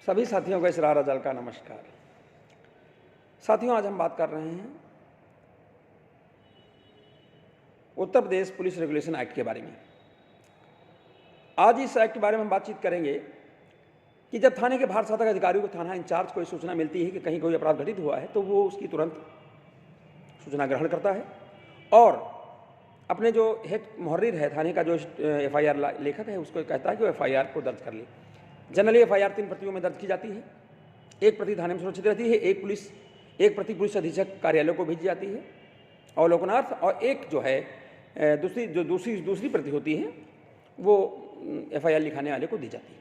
सभी साथियों को इसरार अजल का नमस्कार। साथियों, आज हम बात कर रहे हैं Uttar Pradesh police regulation act के बारे में। आज इस एक्ट के बारे में हम बातचीत करेंगे कि जब थाने के भारत साधक अधिकारियों को थाना इंचार्ज को सूचना मिलती है कि कहीं कोई अपराध घटित हुआ है तो वो उसकी तुरंत सूचना ग्रहण करता है और अपने जो हेड मुहर्रिर है थाने का, जो FIR लेखक है, उसको कहता है कि वो FIR को दर्ज कर ले। जनरली FIR 3 प्रतियों में दर्ज की जाती है। एक प्रति थाने में सुरक्षित रहती है, एक प्रति पुलिस अधीक्षक कार्यालय को भेजी जाती है अवलोकनार्थ, और एक जो है दूसरी प्रति होती है वो FIR लिखाने वाले को दी जाती है।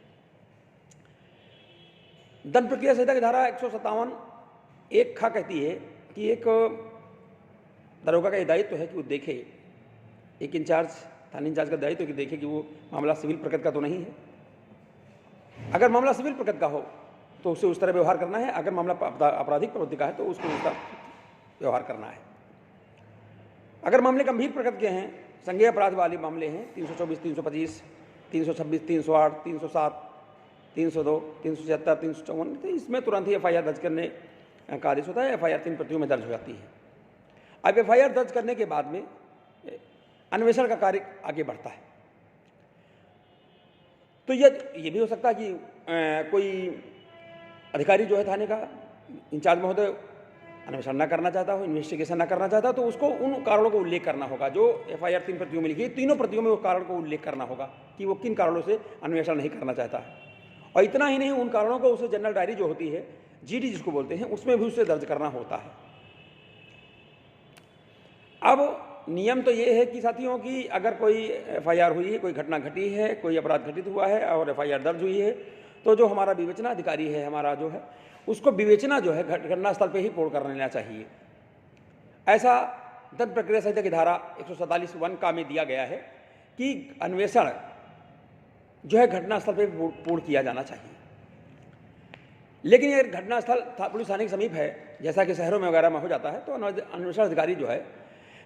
दंड प्रक्रिया संहिता की धारा 157 एक खा कहती है कि एक दरोगा का ये दायित्व है कि वो देखे, एक थाने इंचार्ज का दायित्व है कि देखे कि वो मामला सिविल प्रकृति का तो नहीं है। अगर मामला सिविल प्रकृति का हो तो उससे उस तरह व्यवहार करना है, अगर मामला आपराधिक प्रवृत्ति का है तो उसको उसका व्यवहार करना है। अगर मामले गंभीर प्रकृति के हैं, संज्ञेय अपराध वाले मामले हैं 324, 325, 326, 308, 307, 302, 376, 354, तो इसमें तुरंत ही FIR दर्ज करने का आदेश होता है। FIR 3 प्रतियों में दर्ज हो जाती है। अब FIR दर्ज करने के बाद में अन्वेषण का कार्य आगे बढ़ता है। तो ये भी हो सकता है कि कोई अधिकारी जो है थाने का इंचार्ज महोदय अन्वेषण न करना चाहता हो, इन्वेस्टिगेशन न करना चाहता, तो उसको उन कारणों को उल्लेख करना होगा जो FIR 3 प्रतियों में लिखी है। तीनों प्रतियों में उस कारण को उल्लेख करना होगा कि वो किन कारणों से अन्वेषण नहीं करना चाहता है। और इतना ही नहीं, उन कारणों को उसे जनरल डायरी जो होती है, GD जिसको बोलते हैं, उसमें भी उसे दर्ज करना होता है। अब नियम तो ये है कि साथियों की अगर कोई FIR हुई है, कोई घटना घटी है, कोई अपराध घटित हुआ है और FIR दर्ज हुई है, तो जो हमारा विवेचना अधिकारी है, हमारा जो है, उसको विवेचना जो है घटना स्थल पे ही पूर्ण कर लेना चाहिए। ऐसा दंड प्रक्रिया संहिता की धारा 147(1) का में दिया गया है कि अन्वेषण जो है घटना स्थल पे पूर्ण किया जाना चाहिए। लेकिन ये घटना स्थल पुलिस थाने के समीप है, जैसा कि शहरों में वगैरह में हो जाता है, तो अन्वेषण अधिकारी जो है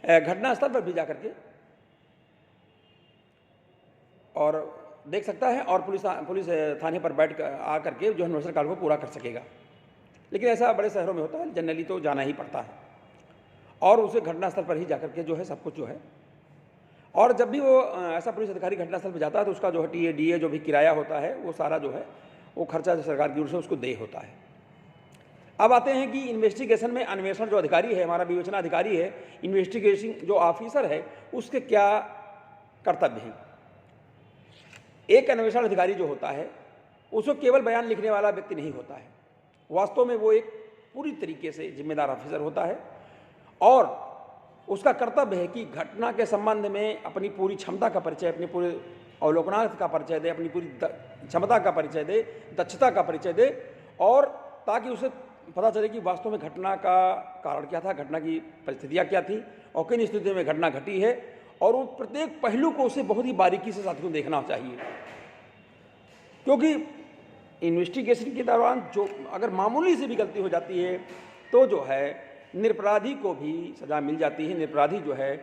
घटना स्थल पर भी जाकर के और देख सकता है और पुलिस थाने पर बैठ कर आकर के जो अन्वेषण कार्य को पूरा कर सकेगा। लेकिन ऐसा बड़े शहरों में होता है, जनरली तो जाना ही पड़ता है और उसे घटना स्थल पर ही जाकर के जो है सब कुछ जो है। और जब भी वो ऐसा पुलिस अधिकारी घटना स्थल पर जाता है तो उसका जो है TA DA जो भी किराया होता है वो सारा जो है वो खर्चा सरकार की ओर से उसको देय होता है। अब आते हैं कि इन्वेस्टिगेशन में अन्वेषण जो अधिकारी है, हमारा विवेचना अधिकारी है, इन्वेस्टिगेशन जो ऑफिसर है, उसके क्या कर्तव्य हैं। एक अन्वेषण अधिकारी जो होता है उसको केवल बयान लिखने वाला व्यक्ति नहीं होता है, वास्तव में वो एक पूरी तरीके से जिम्मेदार ऑफिसर होता है और उसका कर्तव्य है कि घटना के संबंध में अपनी पूरी क्षमता का परिचय, अपनी पूरे अवलोकनार्थ का परिचय दे, अपनी पूरी क्षमता का परिचय दे, दक्षता का परिचय दे, और ताकि उसे पता चले कि वास्तव में घटना का कारण क्या था, घटना की परिस्थितियाँ क्या थी और किन स्थितियों में घटना घटी है, और वो प्रत्येक पहलू को उसे बहुत ही बारीकी से साथियों देखना चाहिए। क्योंकि इन्वेस्टिगेशन के दौरान जो अगर मामूली से भी गलती हो जाती है तो जो है निरपराधी को भी सजा मिल जाती है। निरपराधी जो है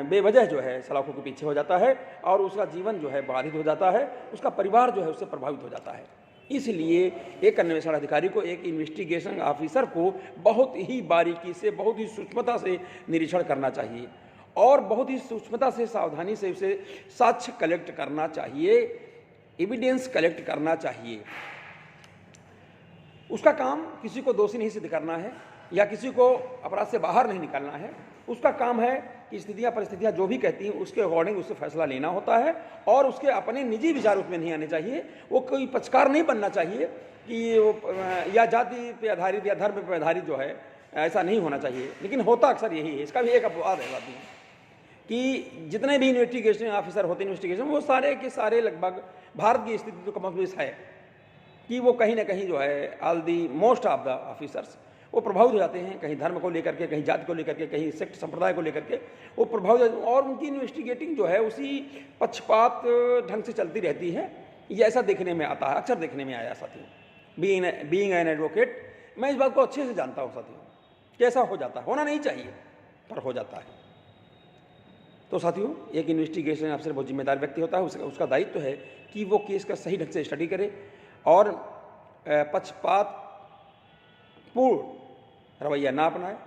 बेवजह जो है सलाखों के पीछे हो जाता है और उसका जीवन जो है बाधित हो जाता है, उसका परिवार जो है उससे प्रभावित हो जाता है। इसलिए एक अन्वेषण अधिकारी को, एक इन्वेस्टिगेशन ऑफिसर को बहुत ही बारीकी से, बहुत ही सूक्ष्मता से निरीक्षण करना चाहिए और बहुत ही सूक्ष्मता से, सावधानी से उसे साक्ष्य कलेक्ट करना चाहिए, एविडेंस कलेक्ट करना चाहिए। उसका काम किसी को दोषी नहीं सिद्ध करना है या किसी को अपराध से बाहर नहीं निकालना है। उसका काम है कि स्थितियाँ परिस्थितियाँ जो भी कहती हैं उसके अकॉर्डिंग उससे फैसला लेना होता है और उसके अपने निजी विचार उसमें नहीं आने चाहिए। वो कोई पक्षकार नहीं बनना चाहिए कि वो या जाति पे आधारित या धर्म पे आधारित जो है, ऐसा नहीं होना चाहिए। लेकिन होता अक्सर यही है। इसका भी एक अपवाद है बात कि जितने भी इन्वेस्टिगेशन ऑफिसर होते हैं इन्वेस्टिगेशन, वो सारे के सारे लगभग भारत की स्थिति तो कमोबेश है कि वो कहीं ना कहीं जो है all the most of the officers वो प्रभावित हो जाते हैं, कहीं धर्म को लेकर के, कहीं जाति को लेकर के, कहीं सेक्ट संप्रदाय को लेकर के वो प्रभावित, और उनकी इन्वेस्टिगेटिंग जो है उसी पक्षपात ढंग से चलती रहती है। ये ऐसा देखने में आता है, अक्सर देखने में आया साथियों। बीइंग एन एडवोकेट मैं इस बात को अच्छे से जानता हूँ साथियों, कैसा हो जाता है, होना नहीं चाहिए पर हो जाता है। तो साथियों, एक इन्वेस्टिगेशन ऑफिसर बहुत जिम्मेदार व्यक्ति होता है। उसका दायित्व है कि वो केस का सही ढंग से स्टडी करे और पक्षपातपूर्ण रवैया ना अपनाए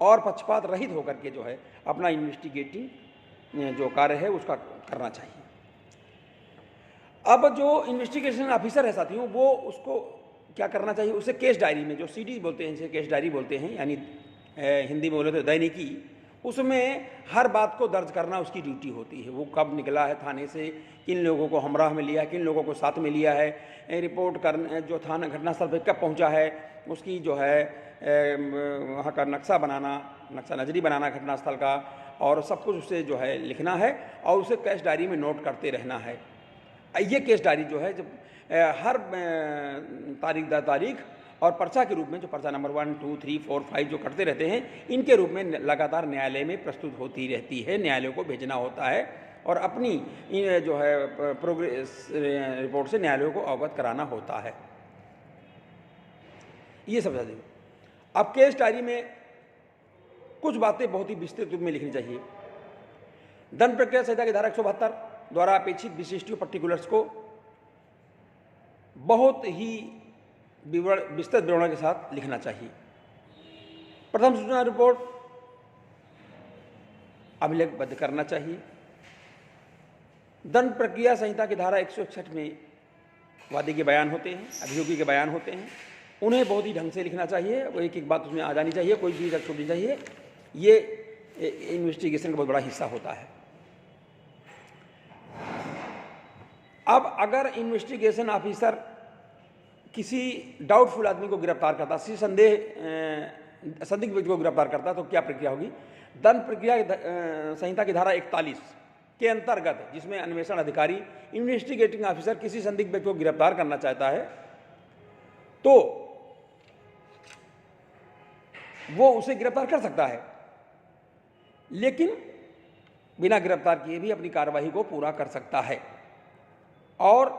और पक्षपात रहित होकर के जो है अपना इन्वेस्टिगेटिंग जो कार्य है उसका करना चाहिए। अब जो इन्वेस्टिगेशन ऑफिसर है साथियों, वो उसको क्या करना चाहिए, उसे केस डायरी में, जो सीडी बोलते हैं, इसे केस डायरी बोलते हैं, यानी हिंदी में बोले तो दैनिकी, उसमें हर बात को दर्ज करना उसकी ड्यूटी होती है। वो कब निकला है थाने से, किन लोगों को हमराह में लिया, किन लोगों को साथ में लिया है, रिपोर्ट करने जो थाना घटनास्थल पर कब पहुंचा है, उसकी जो है वहाँ का नक्शा बनाना, नक्शा नजरी बनाना घटनास्थल का, और सब कुछ उसे जो है लिखना है और उसे केस डायरी में नोट करते रहना है। ये केस डायरी जो है जब हर तारीख दर तारीख और पर्चा के रूप में, जो पर्चा नंबर 1, 2, 3, 4, 5 जो करते रहते हैं, इनके रूप में लगातार न्यायालय में प्रस्तुत होती रहती है, न्यायालय को भेजना होता है और अपनी जो है प्रोग्रेस रिपोर्ट से न्यायालय को अवगत कराना होता है। ये सब जाते। अब केस डायरी में कुछ बातें बहुत ही विस्तृत रूप में लिखनी चाहिए। दंड प्रक्रिया संहिता की धारा 172 द्वारा अपेक्षित विशिष्ट पर्टिकुलर्स को बहुत ही विस्तृत विवरण के साथ लिखना चाहिए। प्रथम सूचना रिपोर्ट अभिलेखबद्ध करना चाहिए। दंड प्रक्रिया संहिता की धारा 161 में वादी के बयान होते हैं, अभियोगी के बयान होते हैं, उन्हें बहुत ही ढंग से लिखना चाहिए, वो एक एक बात उसमें आ जानी चाहिए, कोई चीज़ छूटनी चाहिए। ये इन्वेस्टिगेशन का बहुत बड़ा हिस्सा होता है। अब अगर इन्वेस्टिगेशन ऑफिसर किसी डाउटफुल आदमी को गिरफ्तार करता, किसी संदिग्ध व्यक्ति को गिरफ्तार करता, तो क्या प्रक्रिया होगी? दंड प्रक्रिया संहिता की धारा 41 के अंतर्गत, जिसमें अन्वेषण अधिकारी इन्वेस्टिगेटिंग ऑफिसर किसी संदिग्ध व्यक्ति को गिरफ्तार करना चाहता है तो वो उसे गिरफ्तार कर सकता है, लेकिन बिना गिरफ्तार किए भी अपनी कार्रवाई को पूरा कर सकता है और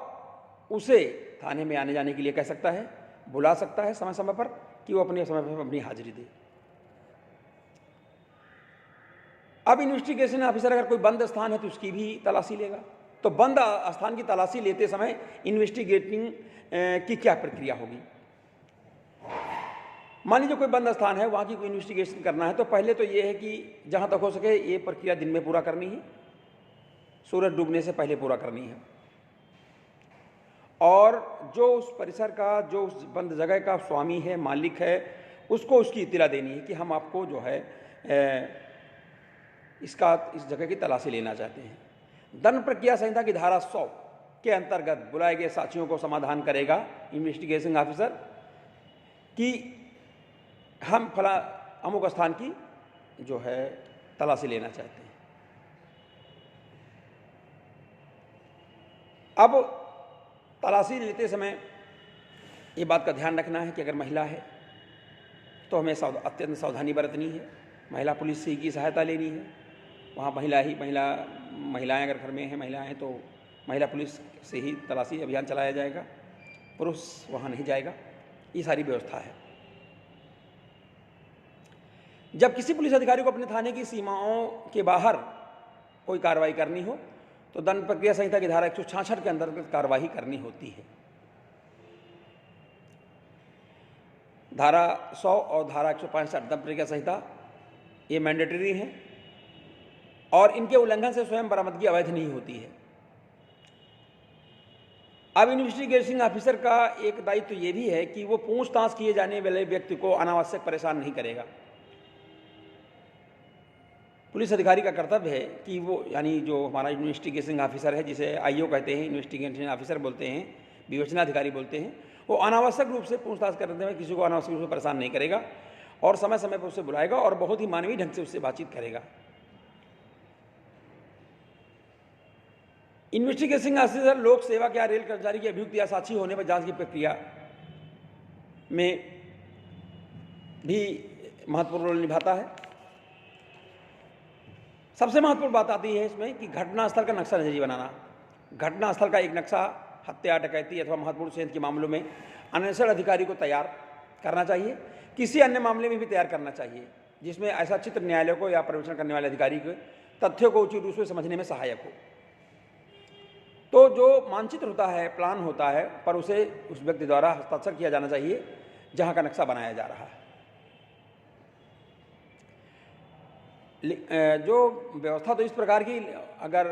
उसे थाने में आने जाने के लिए कह सकता है, बुला सकता है समय समय पर कि वो अपने समय पर अपनी हाजिरी दे। अब इन्वेस्टिगेशन ऑफिसर अगर कोई बंद स्थान है तो उसकी भी तलाशी लेगा। तो बंद स्थान की तलाशी लेते समय इन्वेस्टिगेटिंग की क्या प्रक्रिया होगी? मान लीजिए कोई बंद स्थान है, वहाँ की कोई इन्वेस्टिगेशन करना है, तो पहले तो ये है कि जहाँ तक हो सके ये प्रक्रिया दिन में पूरा करनी है, सूरज डूबने से पहले पूरा करनी है, और जो उस परिसर का, जो उस बंद जगह का स्वामी है, मालिक है, उसको उसकी इत्तला देनी है कि हम आपको जो है इस जगह की तलाशी लेना चाहते हैं। दंड प्रक्रिया संहिता की धारा 100 के अंतर्गत बुलाए गए साक्षियों को समाधान करेगा इन्वेस्टिगेशन ऑफिसर कि हम फला अमुक स्थान की जो है तलाशी लेना चाहते हैं। अब तलाशी लेते समय ये बात का ध्यान रखना है कि अगर महिला है तो हमें अत्यंत सावधानी बरतनी है, महिला पुलिस से की सहायता लेनी है। वहाँ महिलाएं अगर घर में हैं, महिलाएं हैं, तो महिला पुलिस से ही तलाशी अभियान चलाया जाएगा, पुरुष वहाँ नहीं जाएगा। ये सारी व्यवस्था है। जब किसी पुलिस अधिकारी को अपने थाने की सीमाओं के बाहर कोई कार्रवाई करनी हो तो दंड प्रक्रिया संहिता की धारा 166 के अंतर्गत कार्रवाई करनी होती है। धारा 100 और धारा 165 दंड प्रक्रिया संहिता ये मैंडेटरी हैं और इनके उल्लंघन से स्वयं बरामदगी अवैध नहीं होती है। अब इन्वेस्टिगेशन ऑफिसर का एक दायित्व तो ये भी है कि वो पूछताछ किए जाने वाले व्यक्ति को अनावश्यक परेशान नहीं करेगा। पुलिस अधिकारी का कर्तव्य है कि वो, यानी जो हमारा इन्वेस्टिगेशन ऑफिसर है, जिसे आईओ कहते हैं, इन्वेस्टिगेशन ऑफिसर बोलते हैं, विवेचना अधिकारी बोलते हैं, वो अनावश्यक रूप से पूछताछ करते हुए किसी को अनावश्यक रूप से परेशान नहीं करेगा और समय समय पर उसे बुलाएगा और बहुत ही मानवीय ढंग से उससे बातचीत करेगा। इन्वेस्टिगेशन ऑफिसर लोक सेवा या रेल कर्मचारी की अभियुक्त या साक्षी होने पर जांच की प्रक्रिया में भी महत्वपूर्ण रोल निभाता है। सबसे महत्वपूर्ण बात आती है इसमें कि घटनास्थल का नक्शा नजरी बनाना। घटनास्थल का एक नक्शा हत्या, डकैती अथवा महत्वपूर्ण सेंध के मामलों में अन्वेषण अधिकारी को तैयार करना चाहिए। किसी अन्य मामले में भी तैयार करना चाहिए जिसमें ऐसा चित्र न्यायालय को या पर्यवेक्षण करने वाले अधिकारी को तथ्यों को उचित रूप से समझने में सहायक हो। तो जो मानचित्र होता है, प्लान होता है, पर उसे उस व्यक्ति द्वारा हस्ताक्षर किया जाना चाहिए जहाँ का नक्शा बनाया जा रहा है। जो व्यवस्था तो इस प्रकार की, अगर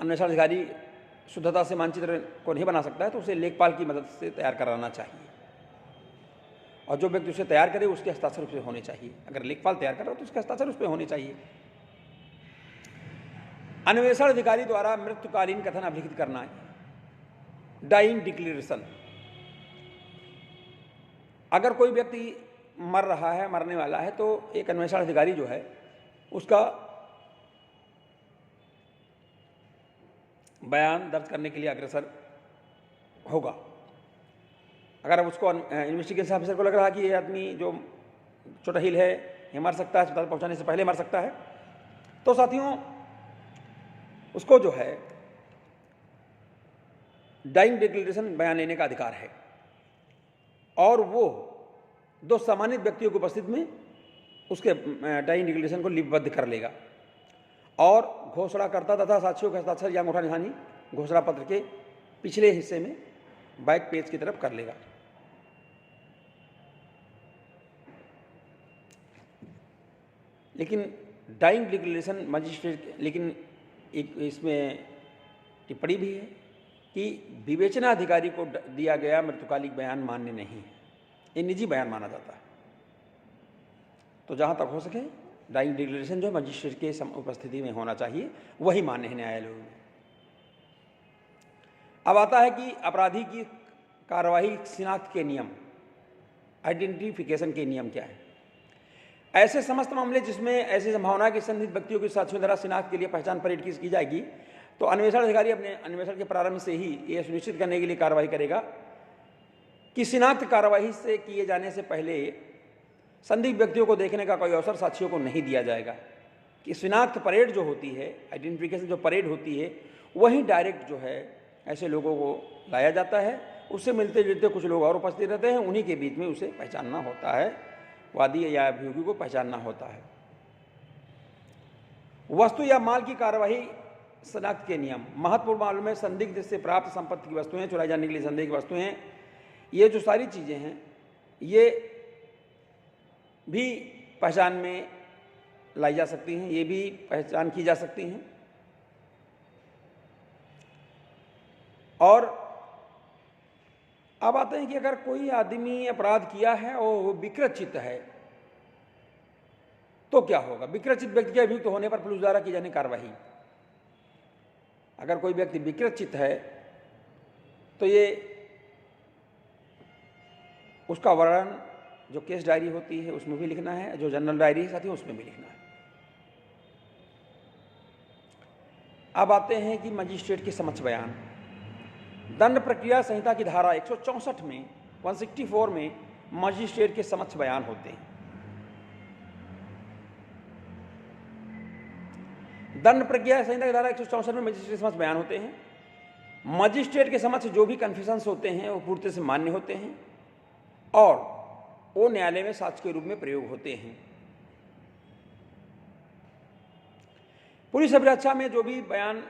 अन्वेषण अधिकारी शुद्धता से मानचित्र को नहीं बना सकता है तो उसे लेखपाल की मदद से तैयार कराना चाहिए, और जो व्यक्ति उसे तैयार करे उसके हस्ताक्षर उस पर होने चाहिए। अगर लेखपाल तैयार कर रहा हो तो उसके हस्ताक्षर उस पर होने चाहिए। अन्वेषण अधिकारी द्वारा मृत्युकालीन कथन अभिलिखित करना है, डाइंग डिक्लेरेशन। अगर कोई व्यक्ति मर रहा है, मरने वाला है, तो एक अन्वेषण अधिकारी जो है उसका बयान दर्ज करने के लिए अग्रसर होगा। अगर उसको इन्वेस्टिगेशन ऑफिसर को लग रहा है कि ये आदमी जो चुटहिल है, ये मर सकता है, अस्पताल पहुंचाने से पहले मर सकता है, तो साथियों उसको जो है डाइंग डिक्लेरेशन बयान लेने का अधिकार है, और वो 2 सम्मानित व्यक्तियों की उपस्थिति में उसके डाइंग डिक्लेरेशन को लिपिबद्ध कर लेगा, और घोषणाकर्ता तथा साक्षियों के हस्ताक्षर या अंगूठा निशानी घोषणा पत्र के पिछले हिस्से में बैक पेज की तरफ कर लेगा। लेकिन डाइंग डिक्लेरेशन मजिस्ट्रेट, लेकिन एक इसमें टिप्पणी भी है कि विवेचना अधिकारी को दिया गया मृत्युकालिक बयान मान्य नहीं है, ये निजी बयान माना जाता है। तो जहाँ तक हो सके डाइंग डिक्लेरेशन जो मजिस्ट्रेट के उपस्थिति में होना चाहिए, वही मान्य है न्यायालयों में। अब आता है कि अपराधी की कार्रवाई शिनाख्त के नियम, आइडेंटिफिकेशन के नियम क्या है। ऐसे समस्त मामले जिसमें ऐसी संभावना है कि संदिग्ध व्यक्तियों की साक्ष्यों द्वारा शिनाख्त के लिए पहचान परेड की जाएगी, तो अन्वेषण अधिकारी अपने अन्वेषण के प्रारंभ से ही यह सुनिश्चित करने के लिए कार्रवाई करेगा कि शिनाख्त कार्रवाई से किए जाने से पहले संदिग्ध व्यक्तियों को देखने का कोई अवसर साक्षियों को नहीं दिया जाएगा। कि शिनाख्त परेड जो होती है, आइडेंटिफिकेशन जो परेड होती है, वहीं डायरेक्ट जो है ऐसे लोगों को लाया जाता है, उससे मिलते जुलते कुछ लोग और उपस्थित रहते हैं, उन्हीं के बीच में उसे पहचानना होता है, वादी या अभियोगी को पहचानना होता है। वस्तु या माल की कार्यवाही शिनाख्त के नियम, महत्वपूर्ण मामलों में संदिग्ध से प्राप्त संपत्ति की वस्तुएं, चुराई जाने के लिए संदिग्ध वस्तुएं, ये जो सारी चीजें हैं ये भी पहचान में लाई जा सकती हैं, ये भी पहचान की जा सकती हैं। और अब आते हैं कि अगर कोई आदमी अपराध किया है और वो विकृत चित्त है तो क्या होगा। विकृत चित्त व्यक्ति के अभियुक्त होने पर पुलिस द्वारा की जाने कार्रवाई, अगर कोई व्यक्ति विकृत चित्त है तो ये उसका वर्णन जो केस डायरी होती है उसमें भी लिखना है, जो जनरल डायरी है साथ ही उसमें भी लिखना है। अब आते हैं कि मजिस्ट्रेट के समक्ष बयान। दंड प्रक्रिया संहिता की धारा 164 में 164 में मजिस्ट्रेट के समक्ष बयान होते हैं। दंड प्रक्रिया संहिता की धारा 164 में मजिस्ट्रेट के समक्ष बयान होते हैं। मजिस्ट्रेट के समक्ष जो भी कन्फेशंस होते हैं वो पूर्णतः से मान्य होते हैं और वो न्यायालय में साक्ष्य के रूप में प्रयोग होते हैं। पुलिस अभिरक्षा में जो भी बयान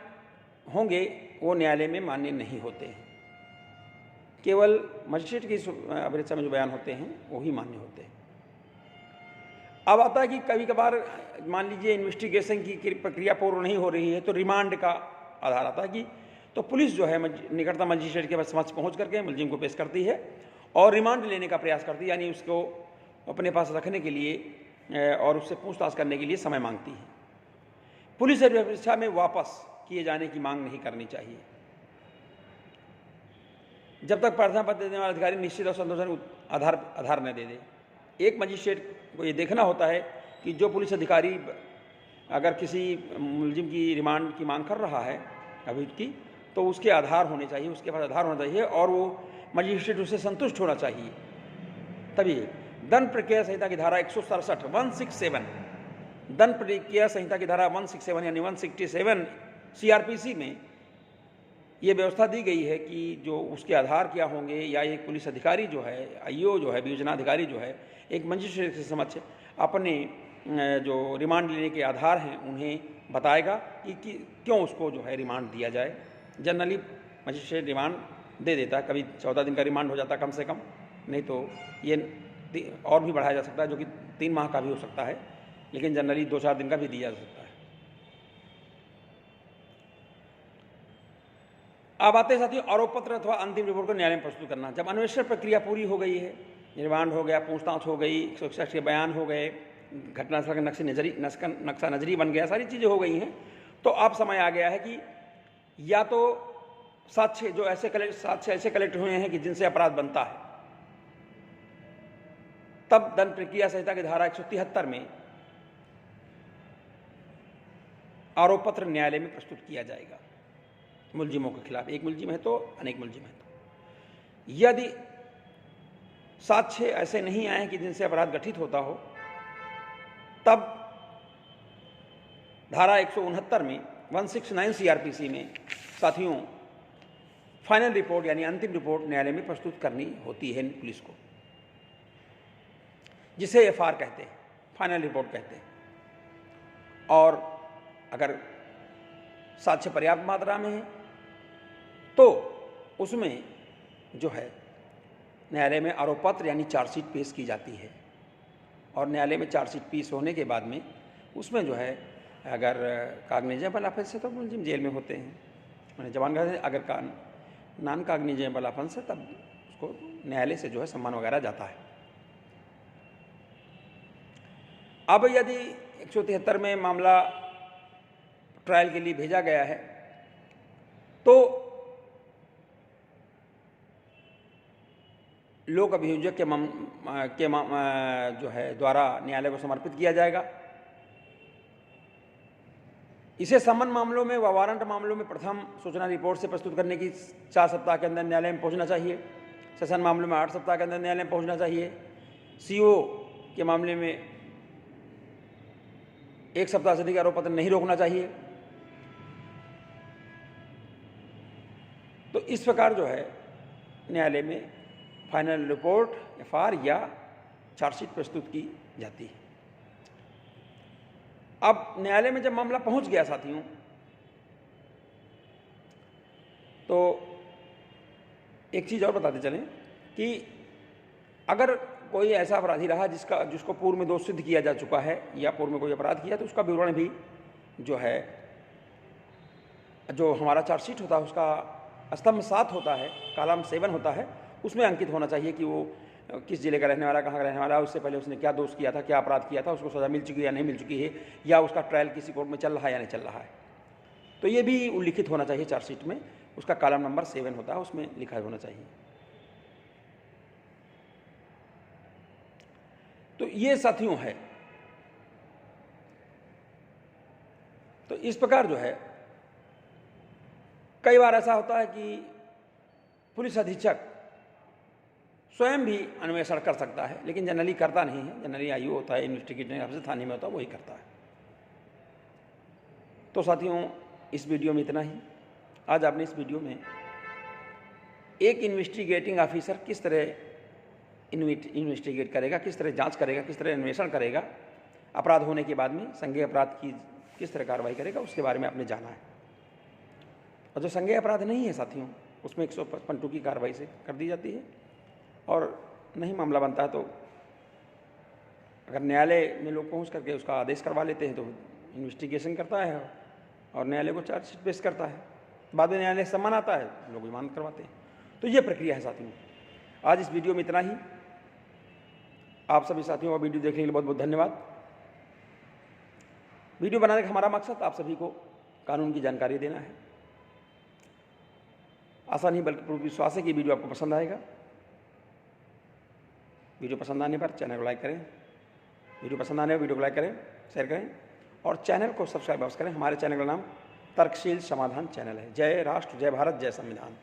होंगे वो न्यायालय में मान्य नहीं होते हैं, केवल मजिस्ट्रेट की अभिरक्षा में जो बयान होते हैं वो ही मान्य होते हैं। अब आता है कि कभी कभार मान लीजिए इन्वेस्टिगेशन की प्रक्रिया पूर्ण नहीं हो रही है तो रिमांड का आधार आता है कि तो पुलिस जो है निकटतम मजिस्ट्रेट के समक्ष पहुंच करके मुलजिम को पेश करती है और रिमांड लेने का प्रयास करती है, यानी उसको अपने पास रखने के लिए और उससे पूछताछ करने के लिए समय मांगती है। पुलिस अभिरक्षा में वापस किए जाने की मांग नहीं करनी चाहिए जब तक प्रार्थना पत्र देने वाला अधिकारी निश्चित और संतोषजनक आधार न दे दे। एक मजिस्ट्रेट को ये देखना होता है कि जो पुलिस अधिकारी अगर किसी मुलजिम की रिमांड की मांग कर रहा है अभियुक्त की, तो उसके आधार होने चाहिए, उसके पास आधार होना चाहिए और वो मजिस्ट्रेट उससे संतुष्ट होना चाहिए, तभी। दंड प्रक्रिया संहिता की धारा 167 दंड प्रक्रिया संहिता की धारा 167 यानी 167 सीआरपीसी में ये व्यवस्था दी गई है कि जो उसके आधार क्या होंगे, या एक पुलिस अधिकारी जो है, आईओ जो है, विवेचना अधिकारी जो है, एक मजिस्ट्रेट के समक्ष अपने जो रिमांड लेने के आधार हैं उन्हें बताएगा कि क्यों उसको जो है रिमांड दिया जाए जनरली मजिस्ट्रेट रिमांड दे देता है, कभी 14 दिन का रिमांड हो जाता है कम से कम, नहीं तो ये और भी बढ़ाया जा सकता है, जो कि 3 माह का भी हो सकता है, लेकिन जनरली 2-4 दिन का भी दिया जा सकता है। अब आते हैं साथियों आरोप पत्र अथवा अंतिम रिपोर्ट को न्यायालय में प्रस्तुत करना। जब अन्वेषण प्रक्रिया पूरी हो गई है, रिमांड हो गया, पूछताछ हो गई, 161 के बयान हो गए, घटनास्थल का नक्शा नजरी बन गया, सारी चीज़ें हो गई हैं, तो अब समय आ गया है कि या तो साक्ष्य ऐसे कलेक्ट हुए हैं कि जिनसे अपराध बनता है, तब दंड प्रक्रिया संहिता की धारा 173 में आरोप पत्र न्यायालय में प्रस्तुत किया जाएगा मुलजिमों के खिलाफ। एक मुलजिम है तो अनेक मुलजिम है तो। यदि साक्ष्य ऐसे नहीं आए कि जिनसे अपराध गठित होता हो, तब धारा 169 में 169 सीआरपीसी में साथियों फाइनल रिपोर्ट यानी अंतिम रिपोर्ट न्यायालय में प्रस्तुत करनी होती है पुलिस को, जिसे एफआर कहते हैं, फाइनल रिपोर्ट कहते हैं। और अगर साक्ष्य पर्याप्त मात्रा में है तो उसमें जो है न्यायालय में आरोप पत्र यानी चार्जशीट पेश की जाती है, और न्यायालय में चार्जशीट पेश होने के बाद में उसमें जो है अगर काग्निजेबल ऑफेंस है तो मुलजिम जेल में होते हैं, मैंने जवान का, अगर नॉन काग्निजेबल ऑफेंस है तब उसको न्यायालय से जो है सम्मान वगैरह जाता है। अब यदि 173 में मामला ट्रायल के लिए भेजा गया है तो लोक अभियोजक के जो है द्वारा न्यायालय को समर्पित किया जाएगा। इसे समन मामलों में व वारंट मामलों में प्रथम सूचना रिपोर्ट से प्रस्तुत करने की 4 सप्ताह के अंदर न्यायालय में पहुंचना चाहिए। सेशन मामलों में 8 सप्ताह के अंदर न्यायालय में पहुंचना चाहिए। सीओ के मामले में 1 सप्ताह से अधिक आरोप पत्र नहीं रोकना चाहिए। तो इस प्रकार जो है न्यायालय में फाइनल रिपोर्ट एफआर या चार्जशीट प्रस्तुत की जाती है। अब न्यायालय में जब मामला पहुंच गया साथियों, तो एक चीज़ और बताते चलें कि अगर कोई ऐसा अपराधी रहा जिसको पूर्व में दोष सिद्ध किया जा चुका है या पूर्व में कोई अपराध किया, तो उसका विवरण भी जो है, जो हमारा चार्जशीट होता है उसका स्तंभ 7 होता है, कॉलम 7 होता है, उसमें अंकित होना चाहिए कि वो किस जिले का रहने वाला, कहाँ का रहने वाला है, उससे पहले उसने क्या दोष किया था, क्या अपराध किया था, उसको सज़ा मिल चुकी है या नहीं मिल चुकी है, या उसका ट्रायल किसी कोर्ट में चल रहा है या नहीं चल रहा है। तो ये भी उल्लिखित होना चाहिए चार्जशीट में, उसका कॉलम नंबर 7 होता है, उसमें लिखा होना चाहिए। तो ये साथियों है। तो इस प्रकार जो है कई बार ऐसा होता है कि पुलिस अधीक्षक स्वयं भी अन्वेषण कर सकता है, लेकिन जनरली करता नहीं है। जनरली आईओ होता है, इन्वेस्टिगेटिंग ऑफिसर थाने में होता है, वही करता है। तो साथियों इस वीडियो में इतना ही। आज आपने इस वीडियो में एक इन्वेस्टिगेटिंग ऑफिसर किस तरह इन्वेस्टिगेट करेगा, किस तरह जांच करेगा, किस तरह अन्वेषण करेगा, अपराध होने के बाद में संज्ञेय अपराध की किस तरह कार्रवाई करेगा, उसके बारे में आपने जाना है। और जो संज्ञेय अपराध नहीं है साथियों, उसमें 155(2) की कार्रवाई से कर दी जाती है। और नहीं मामला बनता है तो अगर न्यायालय में लोग पहुंच करके उसका आदेश करवा लेते हैं तो इन्वेस्टिगेशन करता है और न्यायालय को चार्जशीट पेश करता है। बाद में न्यायालय सम्मान आता है, लोग जमानत करवाते हैं। तो ये प्रक्रिया है साथियों। आज इस वीडियो में इतना ही। आप सभी साथियों का वीडियो देखने के लिए बहुत बहुत धन्यवाद। वीडियो बनाने का हमारा मकसद आप सभी को कानून की जानकारी देना है। आशा नहीं बल्कि पूर्ण विश्वास है कि वीडियो आपको पसंद आएगा। वीडियो पसंद आने पर चैनल को लाइक करें, वीडियो पसंद आने पर वीडियो को लाइक करें, शेयर करें और चैनल को सब्सक्राइब करें। हमारे चैनल का नाम तर्कशील समाधान चैनल है। जय राष्ट्र, जय भारत, जय संविधान।